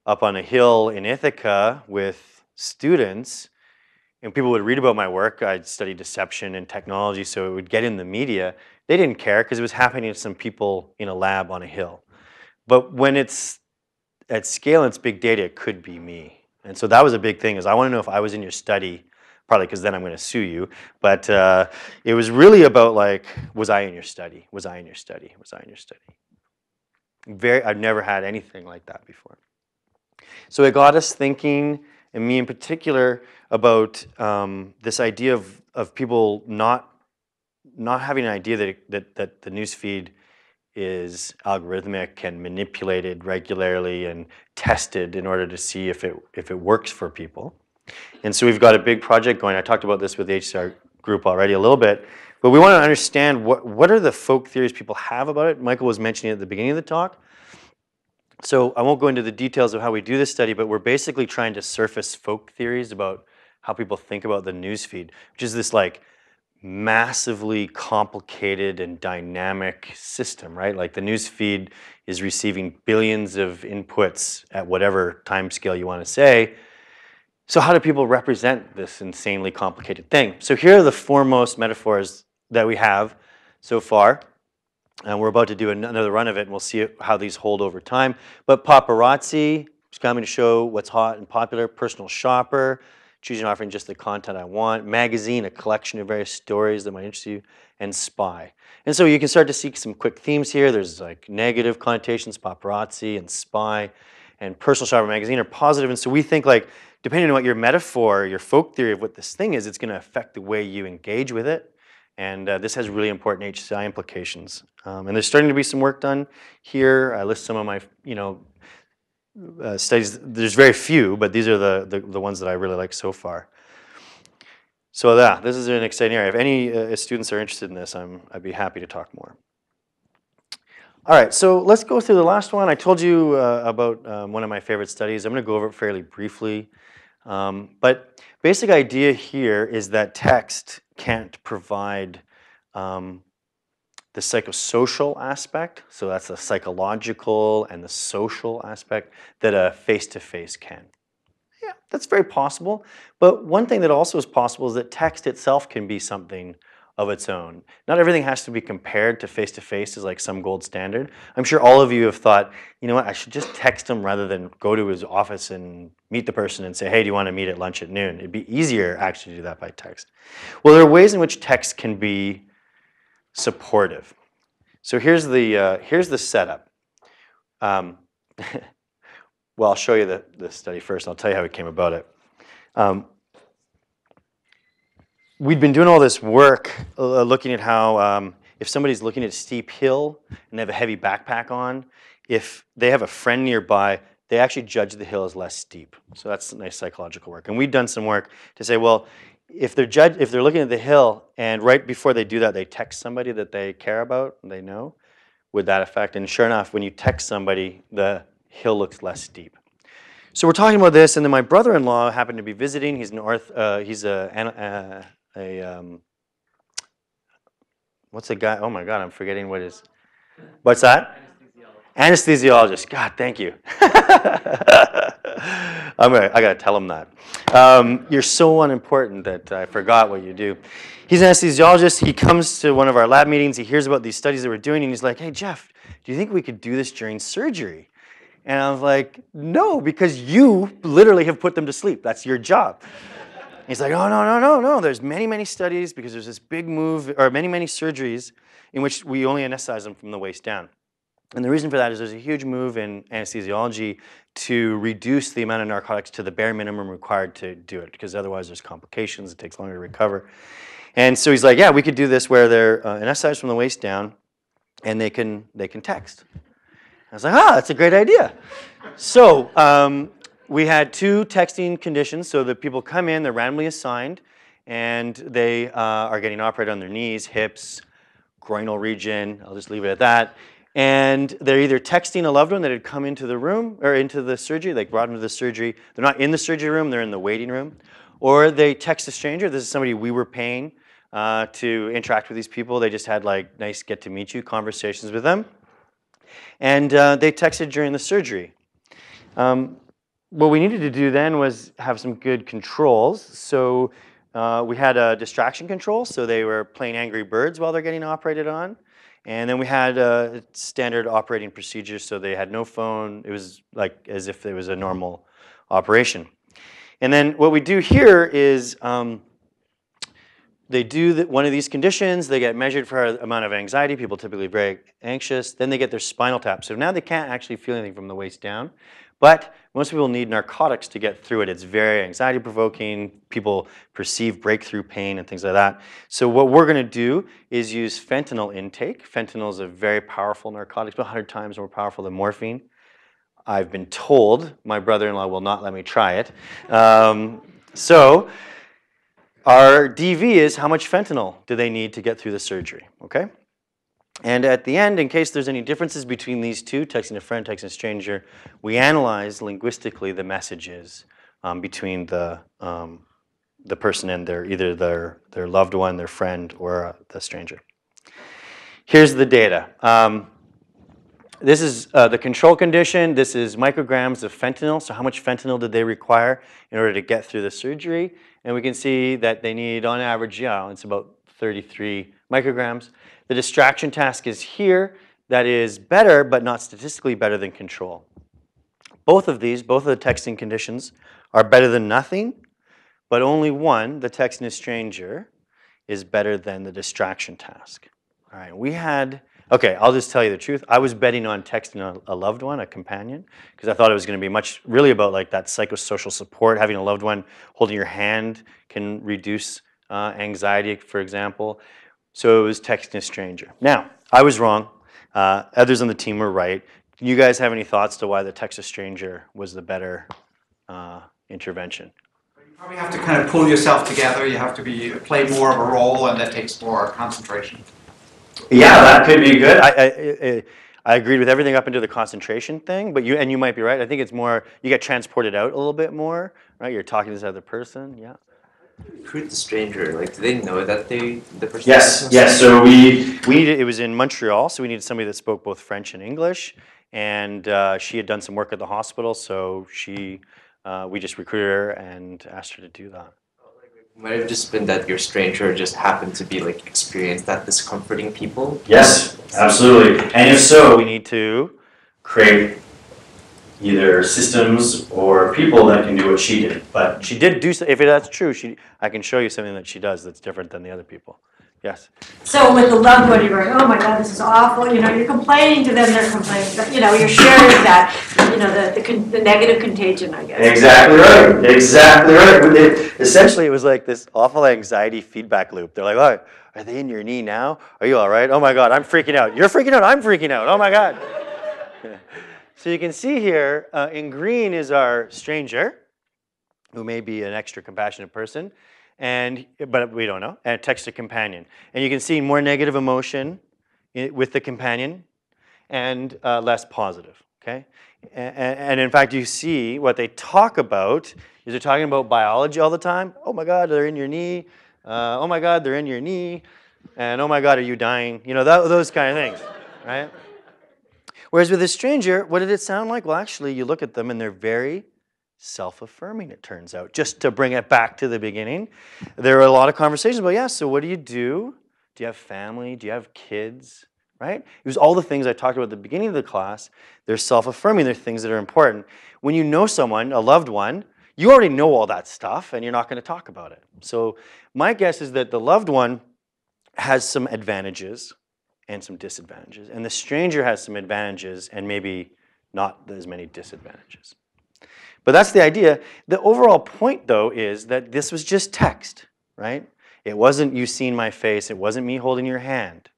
up on a hill in Ithaca with students, and people would read about my work, I'd studied deception and technology, so it would get in the media. They didn't care because it was happening to some people in a lab on a hill. But when it's at scale and it's big data, it could be me. And so that was a big thing, is I want to know if I was in your study, probably because then I'm going to sue you. But it was really about like, was I in your study? Was I in your study? Was I in your study? I've never had anything like that before. So it got us thinking, and me in particular, about this idea of people not having an idea that the newsfeed is algorithmic and manipulated regularly and tested in order to see if it works for people. And so we've got a big project going. I talked about this with the HCR group already a little bit, but we want to understand what are the folk theories people have about it. Michael was mentioning at the beginning of the talk. So I won't go into the details of how we do this study, but we're basically trying to surface folk theories about how people think about the newsfeed, which is this like massively complicated and dynamic system, right? Like the news feed is receiving billions of inputs at whatever time scale you want to say. So how do people represent this insanely complicated thing? So here are the foremost metaphors that we have so far. And we're about to do another run of it, and we'll see how these hold over time. But paparazzi is coming to show what's hot and popular. Personal shopper, choosing and offering just the content I want. Magazine, a collection of various stories that might interest you. And spy. And so you can start to see some quick themes here. There's like negative connotations, paparazzi and spy. And personal shopper magazine are positive. And so we think like, depending on what your metaphor, your folk theory of what this thing is, it's going to affect the way you engage with it. And this has really important HCI implications. And there's starting to be some work done here. I list some of my, studies. There's very few, but these are the ones that I really like so far. So yeah, this is an exciting area. If any students are interested in this, I'd be happy to talk more. All right, so let's go through the last one. I told you about one of my favorite studies. I'm going to go over it fairly briefly. But basic idea here is that text can't provide the psychosocial aspect, so that's the psychological and the social aspect that a face-to-face can. Yeah, that's very possible. But one thing that also is possible is that text itself can be something of its own. Not everything has to be compared to face-to-face as like some gold standard. I'm sure all of you have thought, you know what, I should just text him rather than go to his office and meet the person and say, hey, do you want to meet at lunch at noon? It'd be easier actually to do that by text. Well, there are ways in which text can be supportive. So here's the setup. Well, I'll show you the study first. I'll tell you how we came about it. We'd been doing all this work looking at how if somebody's looking at a steep hill and they have a heavy backpack on, if they have a friend nearby, they actually judge the hill as less steep. So that's nice psychological work. And we've done some work to say, well, if they're looking at the hill and right before they do that, they text somebody that they care about and they know, would that affect? And sure enough, when you text somebody, the hill looks less steep. So we're talking about this, and then my brother-in-law happened to be visiting. He's what's the guy? Oh my God, I'm forgetting what his. What's that? Anesthesiologist. God, thank you. I gotta tell him that. You're so unimportant that I forgot what you do. He's an anesthesiologist. He comes to one of our lab meetings. He hears about these studies that we're doing, and he's like, "Hey, Jeff, do you think we could do this during surgery?" And I was like, "No, because you literally have put them to sleep. That's your job." He's like, "Oh, no. There's many studies because there's this big move, or many surgeries in which we only anesthetize them from the waist down. And the reason for that is there's a huge move in anesthesiology to reduce the amount of narcotics to the bare minimum required to do it, because otherwise there's complications, it takes longer to recover." And so he's like, "Yeah, we could do this where they're anesthetized from the waist down and they can text." I was like, that's a great idea. So we had two texting conditions. So the people come in, they're randomly assigned, and they are getting operated on their knees, hips, groinal region. I'll just leave it at that. And they're either texting a loved one that had come into the room or into the surgery, like brought into the surgery. They're not in the surgery room, they're in the waiting room. Or they text a stranger. This is somebody we were paying to interact with these people. They just had like nice get to meet you conversations with them. And they texted during the surgery. What we needed to do then was have some good controls. So we had a distraction control. So they were playing Angry Birds while they're getting operated on. And then we had a standard operating procedure. So they had no phone. It was like as if it was a normal operation. And then what we do here is they do one of these conditions. They get measured for an amount of anxiety. People typically very anxious. Then they get their spinal tap. So now they can't actually feel anything from the waist down. But most people need narcotics to get through it. It's very anxiety provoking. People perceive breakthrough pain and things like that. So what we're going to do is use fentanyl intake. Fentanyl is a very powerful narcotic, about 100 times more powerful than morphine. I've been told my brother-in-law will not let me try it. So our DV is how much fentanyl do they need to get through the surgery, okay? And at the end, in case there's any differences between these two, texting a friend, texting a stranger, we analyze linguistically the messages between the person and either their loved one, their friend, or the stranger. Here's the data. This is the control condition. This is micrograms of fentanyl. So how much fentanyl did they require in order to get through the surgery? And we can see that they need, on average, it's about 33 micrograms. The distraction task is here. That is better, but not statistically better than control. Both of the texting conditions, are better than nothing, but only one, the texting a stranger, is better than the distraction task. All right, okay, I'll just tell you the truth. I was betting on texting a loved one, a companion, because I thought it was going to be really about like that psychosocial support. Having a loved one holding your hand can reduce anxiety, for example. So it was texting a stranger. Now, I was wrong. Others on the team were right. Do you guys have any thoughts to why the text a stranger was the better intervention? You probably have to kind of pull yourself together. You have to play more of a role, and that takes more concentration. Yeah, that could be good. I agreed with everything up into the concentration thing, but you might be right. I think it's more, you get transported out a little bit more, right? You're talking to this other person, yeah. Recruit the stranger, like, do they know that the person? Yes. So we needed, it was in Montreal, so we needed somebody that spoke both French and English, and she had done some work at the hospital, so we just recruited her and asked her to do that. Might have just been that your stranger just happened to be like experienced at discomforting people. Yes, absolutely. And if so, we need to create either systems or people that can do what she did. But she did do, if that's true, I can show you something that she does that's different than the other people. Yes. So with the loved one, you're going, oh my God, this is awful. You're complaining to them, they're complaining. But, you're sharing that, the negative contagion, I guess. Exactly right. Essentially, it was like this awful anxiety feedback loop. They're like, oh, are they in your knee now? Are you all right? Oh my God, I'm freaking out. You're freaking out. I'm freaking out. Oh my God. So you can see here, in green is our stranger, who may be an extra compassionate person. But we don't know, and text a companion. And you can see more negative emotion with the companion and less positive, okay? And in fact, you see what they talk about is they're talking about biology all the time. Oh my God, they're in your knee. Oh my God, they're in your knee. And oh my God, are you dying? Those kind of things, right? Whereas with a stranger, what did it sound like? Well, actually, you look at them and they're very self-affirming, it turns out. Just to bring it back to the beginning, there were a lot of conversations about, so what do you do? Do you have family? Do you have kids? Right? It was all the things I talked about at the beginning of the class. They're self-affirming. They're things that are important. When you know someone, a loved one, you already know all that stuff, and you're not going to talk about it. So my guess is that the loved one has some advantages and some disadvantages, and the stranger has some advantages and maybe not as many disadvantages. But that's the idea. The overall point, though, is that this was just text, right? It wasn't you seeing my face. It wasn't me holding your hand.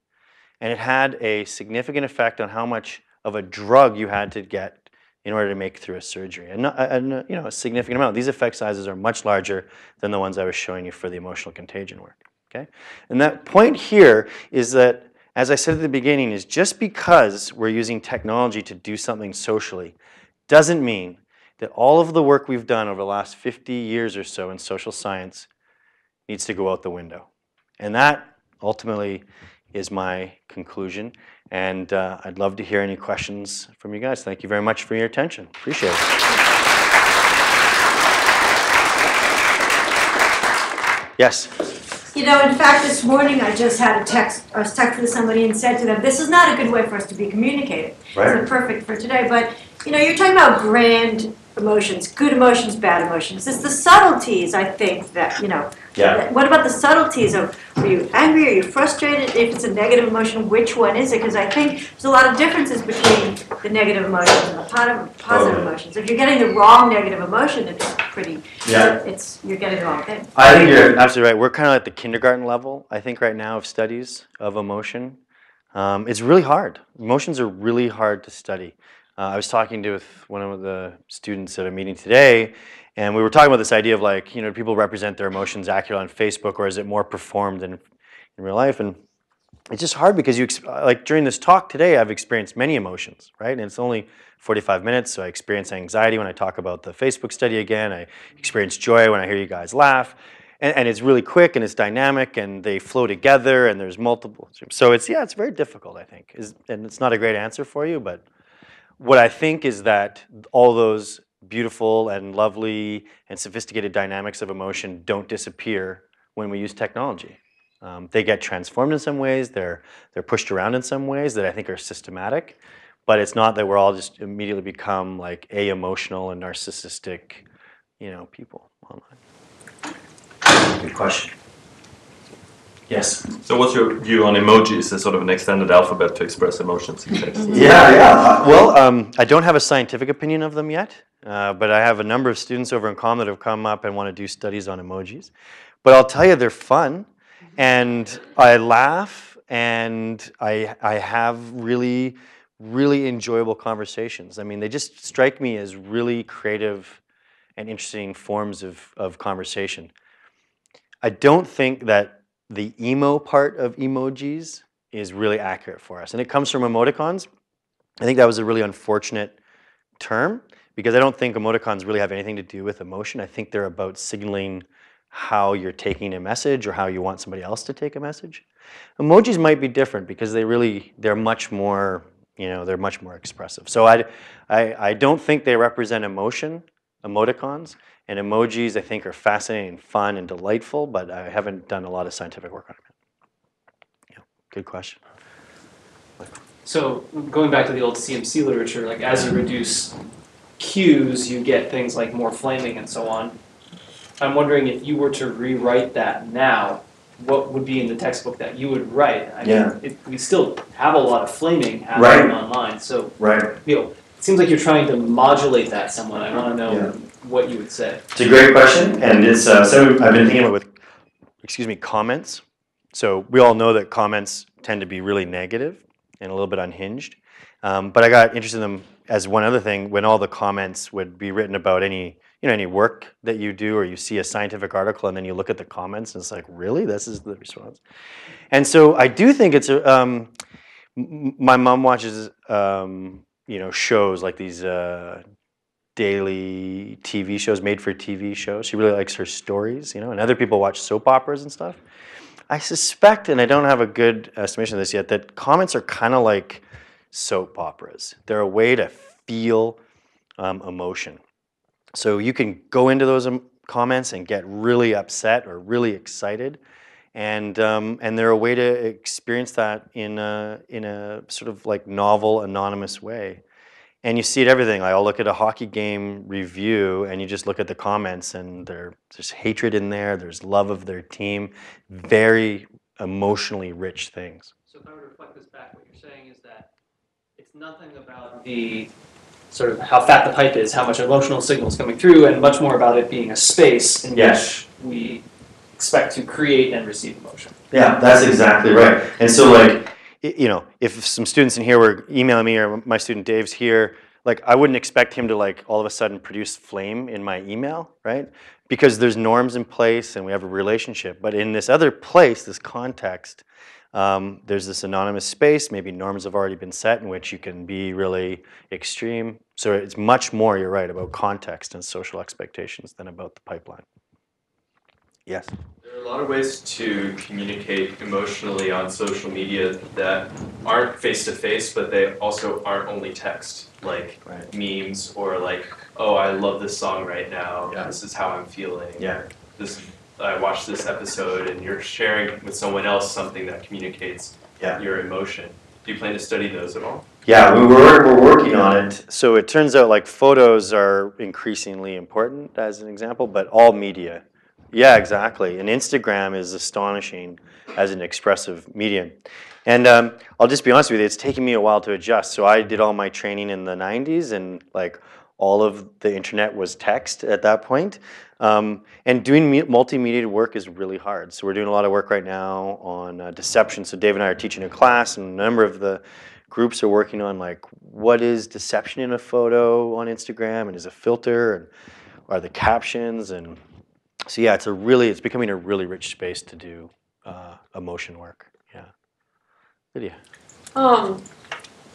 And it had a significant effect on how much of a drug you had to get in order to make through a surgery. And a significant amount. These effect sizes are much larger than the ones I was showing you for the emotional contagion work, okay? And that point here is that, as I said at the beginning, is just because we're using technology to do something socially doesn't mean that all of the work we've done over the last 50 years or so in social science needs to go out the window. And that ultimately is my conclusion. And I'd love to hear any questions from you guys. Thank you very much for your attention. Appreciate it. Yes? In fact, this morning I just had I was texting to somebody and said to them, this is not a good way for us to be communicating. Right. It's not perfect for today, but you're talking about grand emotions, good emotions, bad emotions. It's the subtleties, I think, that, Yeah. What about the subtleties of, are you angry, are you frustrated? If it's a negative emotion, which one is it? Because I think there's a lot of differences between the negative emotions and the positive emotions. If you're getting the wrong negative emotion, it's pretty, you're getting the wrong thing. I think you're absolutely right. We're kind of at the kindergarten level, I think, right now of studies of emotion. It's really hard. Emotions are really hard to study. I was talking with one of the students at a meeting today, and we were talking about this idea of like, people represent their emotions accurately on Facebook, or is it more performed in real life? And it's just hard because like during this talk today, I've experienced many emotions, right? And it's only 45 minutes, so I experience anxiety when I talk about the Facebook study again. I experience joy when I hear you guys laugh. And it's really quick and it's dynamic and they flow together and there's multiple. So it's very difficult, I think. And it's not a great answer for you, but what I think is that all those beautiful and lovely and sophisticated dynamics of emotion don't disappear when we use technology. They get transformed in some ways, they're pushed around in some ways that I think are systematic, but it's not that we're all just immediately become like emotional and narcissistic, people online. Good question. Yes. So what's your view on emojis as sort of an extended alphabet to express emotions in text? Yeah. Well, I don't have a scientific opinion of them yet, but I have a number of students over in COM that have come up and want to do studies on emojis. But I'll tell you, they're fun, and I laugh, and I have really, really enjoyable conversations. I mean, they just strike me as really creative and interesting forms of conversation. I don't think that the emo part of emojis is really accurate for us. And it comes from emoticons. I think that was a really unfortunate term because I don't think emoticons really have anything to do with emotion. I think they're about signaling how you're taking a message or how you want somebody else to take a message. Emojis might be different because they're much more, they're much more expressive. So I don't think they represent emotion, emoticons. And emojis, I think, are fascinating, fun, and delightful, but I haven't done a lot of scientific work on it. Yeah, good question. So going back to the old CMC literature, like as you reduce cues, you get things like more flaming and so on. I'm wondering if you were to rewrite that now, what would be in the textbook that you would write? I mean, we still have a lot of flaming happening online, so it seems like you're trying to modulate that somewhat. I want to know what you would say. It's a great question, and it's so I've been thinking about with, comments. So we all know that comments tend to be really negative and a little bit unhinged. But I got interested in them as one other thing when all the comments would be written about any work that you do, or you see a scientific article and then you look at the comments and it's like, really, this is the response. And so I do think it's my mom watches shows like these daily TV shows, made for TV shows. She really likes her stories, and other people watch soap operas and stuff. I suspect, and I don't have a good estimation of this yet, that comments are kind of like soap operas. They're a way to feel emotion. So you can go into those comments and get really upset or really excited, and they're a way to experience that in a sort of like novel, anonymous way. And you see it everything. Like I'll look at a hockey game review, and you just look at the comments, and there's hatred in there. There's love of their team. Very emotionally rich things. So if I were to reflect this back, what you're saying is that it's nothing about the sort of how fat the pipe is, how much emotional signal is coming through, and much more about it being a space in which we expect to create and receive emotion. Yeah, that's exactly right. And so like, if some students in here were emailing me, or my student Dave's here, like I wouldn't expect him to like all of a sudden produce flame in my email, right? Because there's norms in place and we have a relationship. But in this other place, this context, there's this anonymous space, maybe norms have already been set in which you can be really extreme. So it's much more, you're right, about context and social expectations than about the pipeline. Yes? There are a lot of ways to communicate emotionally on social media that aren't face-to-face, but they also aren't only text, like memes or like, oh, I love this song right now, this is how I'm feeling. I watched this episode, and you're sharing with someone else something that communicates your emotion. Do you plan to study those at all? Yeah, we're working on it. So it turns out like photos are increasingly important as an example, but all media. Yeah, exactly. And Instagram is astonishing as an expressive medium. And I'll just be honest with you, it's taken me a while to adjust. So I did all my training in the 90s, and like all of the internet was text at that point. And doing multimedia work is really hard. So we're doing a lot of work right now on deception. So Dave and I are teaching a class, and a number of the groups are working on like, what is deception in a photo on Instagram, and is a filter, and are the captions, and so yeah, it's becoming a really rich space to do emotion work. Yeah. Lydia.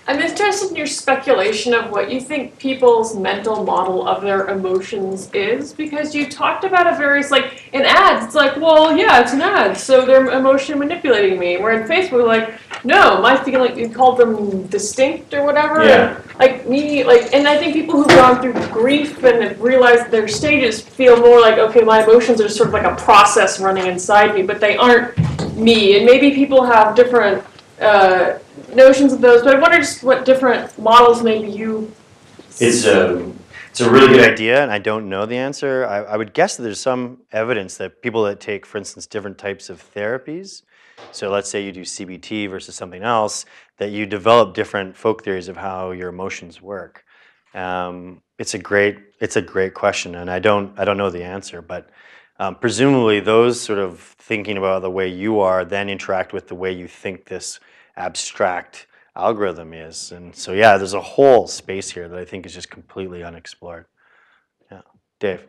I'm interested in your speculation of what you think people's mental model of their emotions is, because you talked about a various, like, in ads, it's like, well, yeah, it's an ad, so they're emotion manipulating me. Where in Facebook, like, no, my feeling, you called them distinct or whatever. Yeah. And, like, me, like, and I think people who've gone through grief and have realized their stages feel more like, okay, my emotions are sort of like a process running inside me, but they aren't me. And maybe people have different notions of those, but I wonder just what different models maybe you. It's a really good idea, and I don't know the answer. I would guess that there's some evidence that people that take, for instance, different types of therapies, so let's say you do CBT versus something else, that you develop different folk theories of how your emotions work. It's a great question, and I don't know the answer, but presumably those sort of thinking about the way you are then interact with the way you think this abstract algorithm is. And so, yeah, there's a whole space here that I think is just completely unexplored. Yeah. Dave.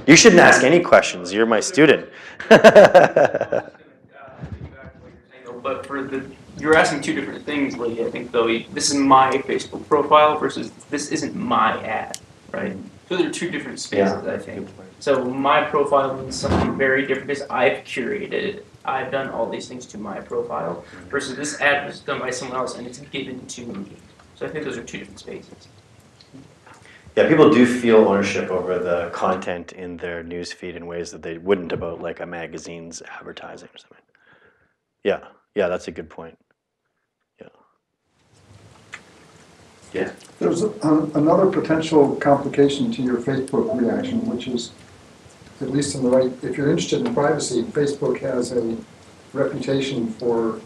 You shouldn't ask any questions. You're my student. But you're asking two different things, Lee. I think, though, this is my Facebook profile versus this isn't my ad, right? So there are two different spaces, I think. So my profile means something very different because I've curated it. I've done all these things to my profile versus this ad was done by someone else and it's given to me. So I think those are two different spaces. Yeah, people do feel ownership over the content in their news feed in ways that they wouldn't about like a magazine's advertising or something. Yeah, that's a good point. Yeah. There's another potential complication to your Facebook reaction, which is, at least in the right, if you're interested in privacy, Facebook has a reputation for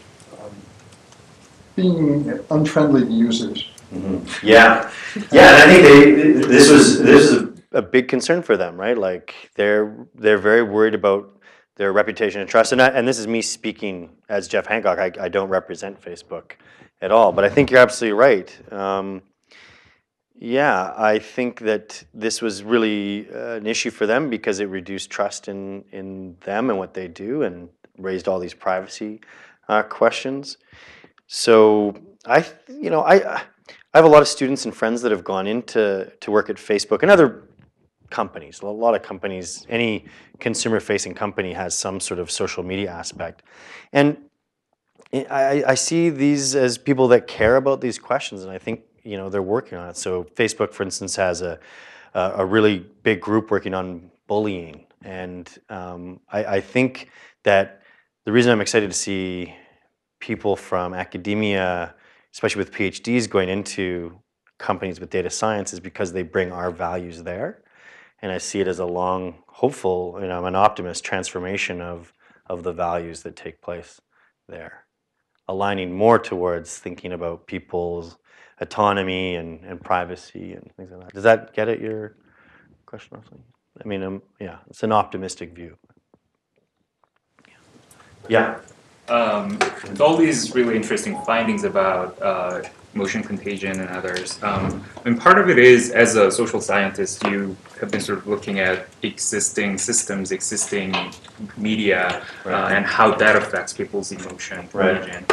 being unfriendly to users. Mm-hmm. Yeah, and I think this is a big concern for them, right? Like they're very worried about their reputation and trust. And this is me speaking as Jeff Hancock. I don't represent Facebook at all, but I think you're absolutely right. Yeah, I think that this was really an issue for them because it reduced trust in them and what they do and raised all these privacy questions. So I have a lot of students and friends that have gone into work at Facebook and other companies. A lot of companies, any consumer-facing company has some sort of social media aspect. And I see these as people that care about these questions, and I think they're working on it. So Facebook, for instance, has a really big group working on bullying, and I think that the reason I'm excited to see people from academia, especially with PhDs, going into companies with data science is because they bring our values there. And I see it as a long, hopeful, I'm an optimist, transformation of the values that take place there. Aligning more towards thinking about people's autonomy and privacy and things like that. Does that get at your question? I mean, yeah, it's an optimistic view. Yeah. With all these really interesting findings about motion contagion and others, and part of it is, as a social scientist, you have been sort of looking at existing systems, existing media, and how that affects people's emotion contagion.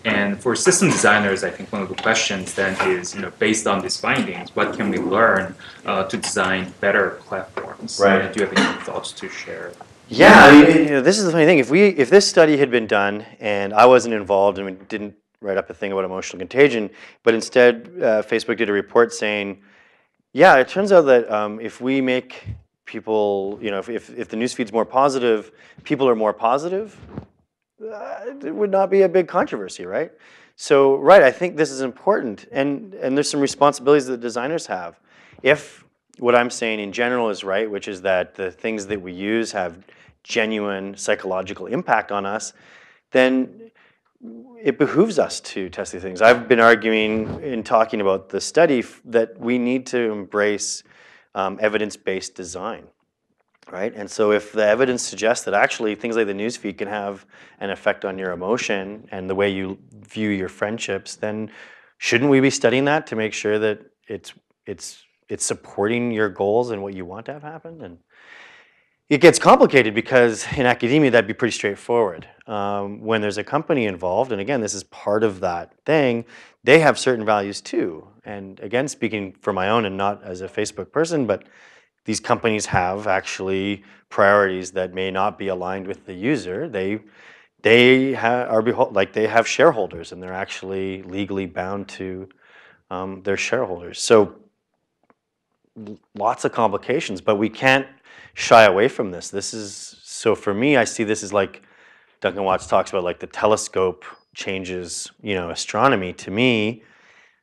And for system designers, I think one of the questions then is, based on these findings, what can we learn to design better platforms? Do you have any thoughts to share? Yeah, I mean, this is the funny thing. If this study had been done and I wasn't involved and we didn't write up a thing about emotional contagion, but instead Facebook did a report saying, yeah, it turns out that if we make people, if the news feed's more positive, people are more positive, it would not be a big controversy, right? So, I think this is important, and there's some responsibilities that designers have. If what I'm saying in general is right, which is that the things that we use have genuine psychological impact on us, then it behooves us to test these things. I've been arguing in talking about the study that we need to embrace evidence-based design, right? And so if the evidence suggests that actually things like the newsfeed can have an effect on your emotion and the way you view your friendships, then shouldn't we be studying that to make sure that it's supporting your goals and what you want to have happen? And it gets complicated because in academia that'd be pretty straightforward. When there's a company involved, and again, this is part of that thing, they have certain values too. And again, speaking for my own and not as a Facebook person, but these companies have actually priorities that may not be aligned with the user. They have shareholders, and they're actually legally bound to their shareholders. So lots of complications, but we can't shy away from this. So for me, I see this as like Duncan Watts talks about, like the telescope changes, astronomy. To me,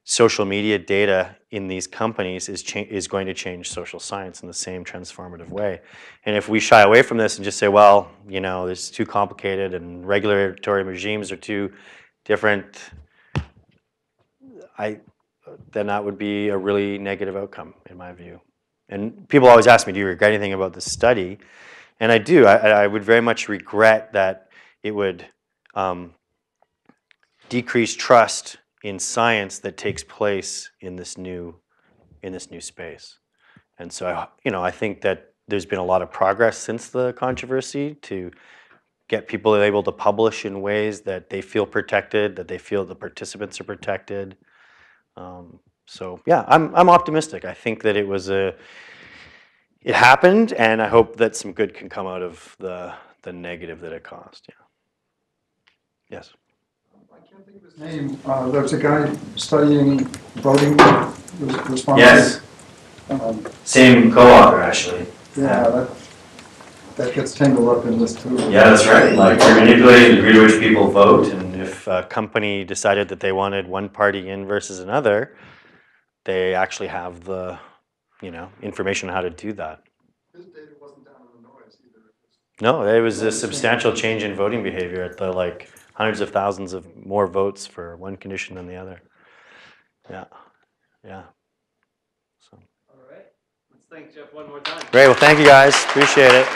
social media data in these companies is going to change social science in the same transformative way. And if we shy away from this and just say, well, it's too complicated and regulatory regimes are too different, then that would be a really negative outcome in my view. And people always ask me, do you regret anything about this study? And I do. I would very much regret that it would decrease trust in science that takes place in this new space. And so I think that there's been a lot of progress since the controversy to get people able to publish in ways that they feel protected, that they feel the participants are protected. So yeah, I'm optimistic. I think that it happened, and I hope that some good can come out of the negative that it caused. Yeah. Yes. I can't think of his name. There's a guy studying voting responses. Yes. Same co-author, actually. Yeah, that gets tangled up in this too. Yeah, that's right. Like, you're manipulating the degree to which people vote, and if a company decided that they wanted one party in versus another, they actually have the, information on how to do that. His data wasn't down in the noise either. No, there was a substantial change in voting behavior at the hundreds of thousands of more votes for one condition than the other. Yeah, yeah. All right, let's thank Jeff one more time. Great, well, thank you guys, appreciate it.